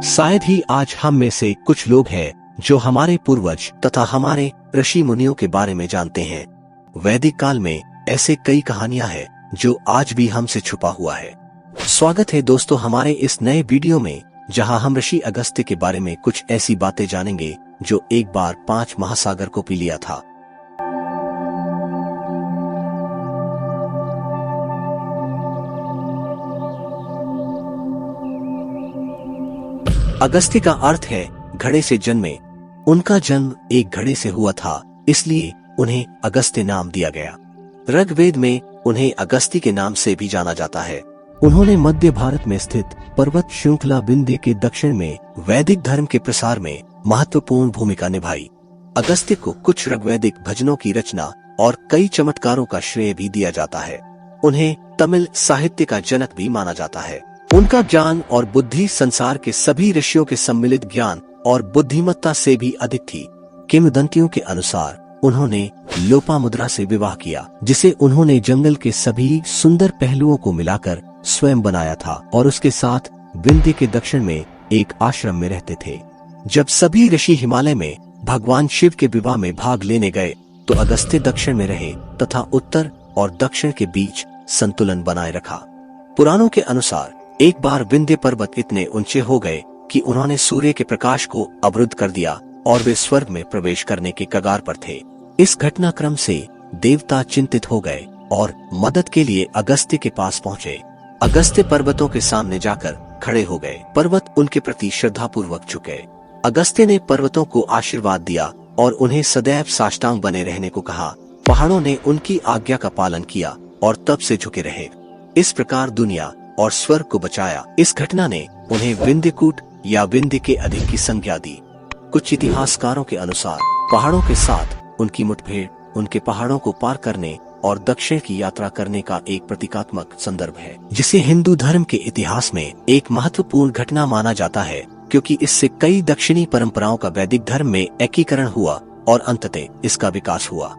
शायद ही आज हम में से कुछ लोग हैं जो हमारे पूर्वज तथा हमारे ऋषि मुनियों के बारे में जानते हैं। वैदिक काल में ऐसे कई कहानियां हैं जो आज भी हमसे छुपा हुआ है। स्वागत है दोस्तों हमारे इस नए वीडियो में, जहां हम ऋषि अगस्त्य के बारे में कुछ ऐसी बातें जानेंगे जो एक बार 5 महासागर को पी लिया था। अगस्त्य का अर्थ है घड़े से जन्मे। उनका जन्म एक घड़े से हुआ था, इसलिए उन्हें अगस्त्य नाम दिया गया। ऋग्वेद में उन्हें अगस्त्य के नाम से भी जाना जाता है। उन्होंने मध्य भारत में स्थित पर्वत श्रृंखला विंध्य के दक्षिण में वैदिक धर्म के प्रसार में महत्वपूर्ण भूमिका निभाई। अगस्त्य को कुछ ऋग्वैदिक भजनों की रचना और कई चमत्कारों का श्रेय भी दिया जाता है। उन्हें तमिल साहित्य का जनक भी माना जाता है। उनका ज्ञान और बुद्धि संसार के सभी ऋषियों के सम्मिलित ज्ञान और बुद्धिमत्ता से भी अधिक थी। किंवदंतियों के अनुसार उन्होंने लोपामुद्रा से विवाह किया, जिसे उन्होंने जंगल के सभी सुंदर पहलुओं को मिलाकर स्वयं बनाया था और उसके साथ विंध्य के दक्षिण में एक आश्रम में रहते थे। जब सभी ऋषि हिमालय में भगवान शिव के विवाह में भाग लेने गए तो अगस्त्य दक्षिण में रहे तथा उत्तर और दक्षिण के बीच संतुलन बनाए रखा। पुराणों के अनुसार एक बार विंध्य पर्वत इतने ऊंचे हो गए कि उन्होंने सूर्य के प्रकाश को अवरुद्ध कर दिया और वे स्वर्ग में प्रवेश करने के कगार पर थे। इस घटनाक्रम से देवता चिंतित हो गए और मदद के लिए अगस्त्य के पास पहुँचे। अगस्त्य पर्वतों के सामने जाकर खड़े हो गए। पर्वत उनके प्रति श्रद्धापूर्वक झुके। अगस्त्य ने पर्वतों को आशीर्वाद दिया और उन्हें सदैव साष्टांग बने रहने को कहा। पहाड़ों ने उनकी आज्ञा का पालन किया और तब से झुके रहे। इस प्रकार दुनिया और स्वर्ग को बचाया। इस घटना ने उन्हें विंध्यकूट या विंध्य के अधिक की संज्ञा दी। कुछ इतिहासकारों के अनुसार पहाड़ों के साथ उनकी मुठभेड़ उनके पहाड़ों को पार करने और दक्षिण की यात्रा करने का एक प्रतीकात्मक संदर्भ है, जिसे हिंदू धर्म के इतिहास में एक महत्वपूर्ण घटना माना जाता है, क्योंकि इससे कई दक्षिणी परंपराओं का वैदिक धर्म में एकीकरण हुआ और अंततः इसका विकास हुआ।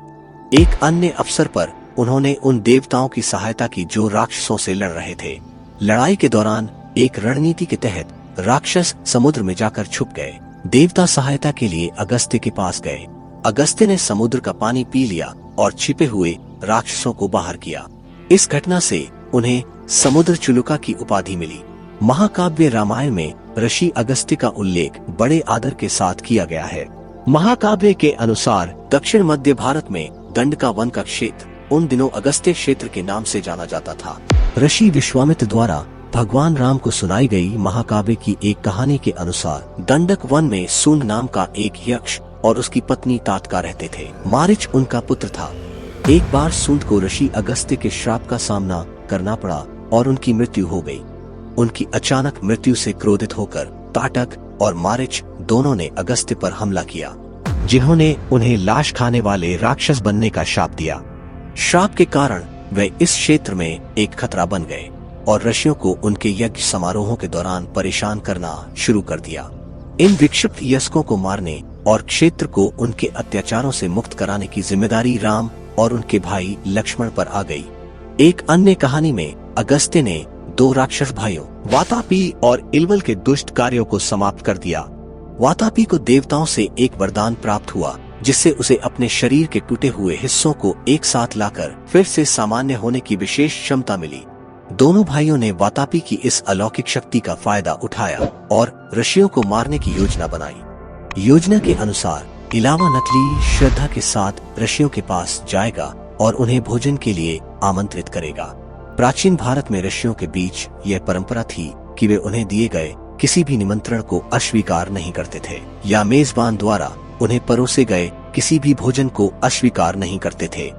एक अन्य अवसर पर उन्होंने उन देवताओं की सहायता की जो राक्षसों से लड़ रहे थे। लड़ाई के दौरान एक रणनीति के तहत राक्षस समुद्र में जाकर छुप गए। देवता सहायता के लिए अगस्त्य के पास गए। अगस्त्य ने समुद्र का पानी पी लिया और छिपे हुए राक्षसों को बाहर किया। इस घटना से उन्हें समुद्र चुलुका की उपाधि मिली। महाकाव्य रामायण में ऋषि अगस्त्य का उल्लेख बड़े आदर के साथ किया गया है। महाकाव्य के अनुसार दक्षिण मध्य भारत में दंडका वन का क्षेत्र उन दिनों अगस्त्य क्षेत्र के नाम से जाना जाता था। ऋषि विश्वामित्र द्वारा भगवान राम को सुनाई गई महाकाव्य की एक कहानी के अनुसार दंडक वन में सूंद नाम का एक यक्ष और उसकी पत्नी ताटका रहते थे। मारिच उनका पुत्र था। एक बार सूंद को ऋषि अगस्त्य के श्राप का सामना करना पड़ा और उनकी मृत्यु हो गई। उनकी अचानक मृत्यु से क्रोधित होकर ताटक और मारिच दोनों ने अगस्त्य पर हमला किया, जिन्होंने उन्हें लाश खाने वाले राक्षस बनने का शाप दिया। श्राप के कारण वे इस क्षेत्र में एक खतरा बन गए और ऋषियों को उनके यज्ञ समारोहों के दौरान परेशान करना शुरू कर दिया। इन विक्षिप्त यस्कों को मारने और क्षेत्र को उनके अत्याचारों से मुक्त कराने की जिम्मेदारी राम और उनके भाई लक्ष्मण पर आ गई। एक अन्य कहानी में अगस्त्य ने 2 राक्षस भाइयों वातापी और इल्वल के दुष्ट कार्यों को समाप्त कर दिया। वातापी को देवताओं से एक वरदान प्राप्त हुआ, जिससे उसे अपने शरीर के टूटे हुए हिस्सों को एक साथ लाकर फिर से सामान्य होने की विशेष क्षमता मिली। दोनों भाइयों ने वातापी की इस अलौकिक शक्ति का फायदा उठाया और ऋषियों को मारने की योजना बनाई। योजना के अनुसार इलावा नकली श्रद्धा के साथ ऋषियों के पास जाएगा और उन्हें भोजन के लिए आमंत्रित करेगा। प्राचीन भारत में ऋषियों के बीच यह परंपरा थी कि वे उन्हें दिए गए किसी भी निमंत्रण को अस्वीकार नहीं करते थे या मेजबान द्वारा उन्हें परोसे गए किसी भी भोजन को अस्वीकार नहीं करते थे।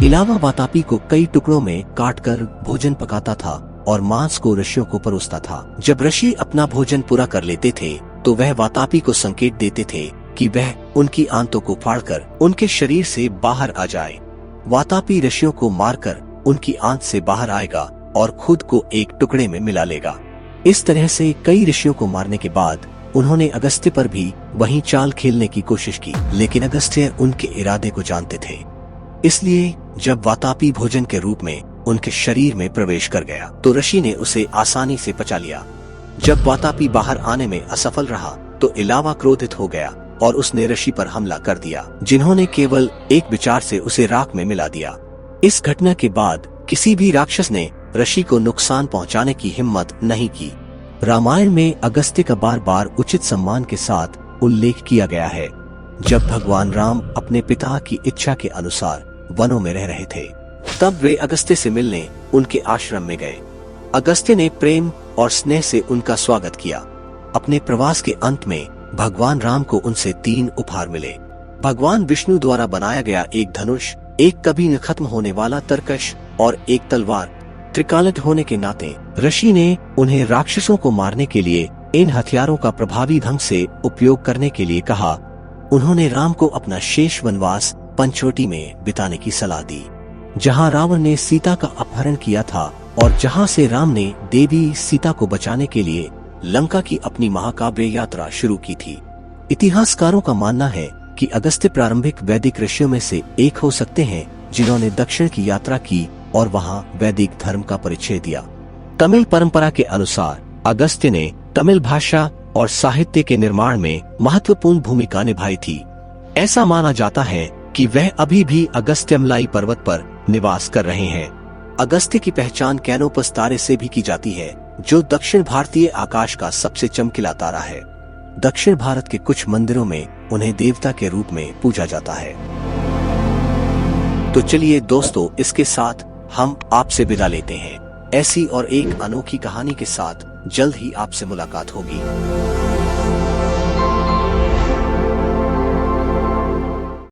इलावा वातापी को कई टुकड़ों में काटकर भोजन पकाता था और मांस को ऋषियों को परोसता था। जब ऋषि अपना भोजन पूरा कर लेते थे तो वह वातापी को संकेत देते थे कि वह उनकी आंतों को फाड़कर उनके शरीर से बाहर आ जाए। वातापी ऋषियों को मारकर उनकी आंत से बाहर आएगा और खुद को एक टुकड़े में मिला लेगा। इस तरह से कई ऋषियों को मारने के बाद उन्होंने अगस्त्य पर भी वही चाल खेलने की कोशिश की, लेकिन अगस्त्य उनके इरादे को जानते थे। इसलिए जब वातापी भोजन के रूप में उनके शरीर में प्रवेश कर गया तो ऋषि ने उसे आसानी से पचा लिया। जब वातापी बाहर आने में असफल रहा तो इलावा क्रोधित हो गया और उसने ऋषि पर हमला कर दिया, जिन्होंने केवल एक विचार से उसे राख में मिला दिया। इस घटना के बाद किसी भी राक्षस ने ऋषि को नुकसान पहुंचाने की हिम्मत नहीं की। रामायण में अगस्त्य का बार बार उचित सम्मान के साथ उल्लेख किया गया है। जब भगवान राम अपने पिता की इच्छा के अनुसार वनों में रह रहे थे, तब वे अगस्त्य से मिलने उनके आश्रम में गए। अगस्त्य ने प्रेम और स्नेह से उनका स्वागत किया। अपने प्रवास के अंत में भगवान राम को उनसे 3 उपहार मिले। भगवान विष्णु द्वारा बनाया गया एक धनुष, एक कभी न खत्म होने वाला तरकश और एक तलवार। त्रिकालज्ञ होने के नाते ऋषि ने उन्हें राक्षसों को मारने के लिए इन हथियारों का प्रभावी ढंग से उपयोग करने के लिए कहा। उन्होंने राम को अपना शेष वनवास पंचवटी में बिताने की सलाह दी, जहां रावण ने सीता का अपहरण किया था और जहां से राम ने देवी सीता को बचाने के लिए लंका की अपनी महाकाव्य यात्रा शुरू की थी। इतिहासकारों का मानना है कि अगस्त्य प्रारंभिक वैदिक ऋषियों में से एक हो सकते हैं जिन्होंने दक्षिण की यात्रा की और वहां वैदिक धर्म का परिचय दिया। तमिल परंपरा के अनुसार अगस्त्य ने तमिल भाषा और साहित्य के निर्माण में महत्वपूर्ण भूमिका निभाई थी। ऐसा माना जाता है कि वह अभी भी अगस्त्यमलाई पर्वत पर निवास कर रहे हैं। अगस्त्य की पहचान कैनोपस तारे से भी की जाती है, जो दक्षिण भारतीय आकाश का सबसे चमकीला तारा है। दक्षिण भारत के कुछ मंदिरों में उन्हें देवता के रूप में पूजा जाता है। तो चलिए दोस्तों, इसके साथ हम आपसे विदा लेते हैं। ऐसी और एक अनोखी कहानी के साथ जल्द ही आपसे मुलाकात होगी।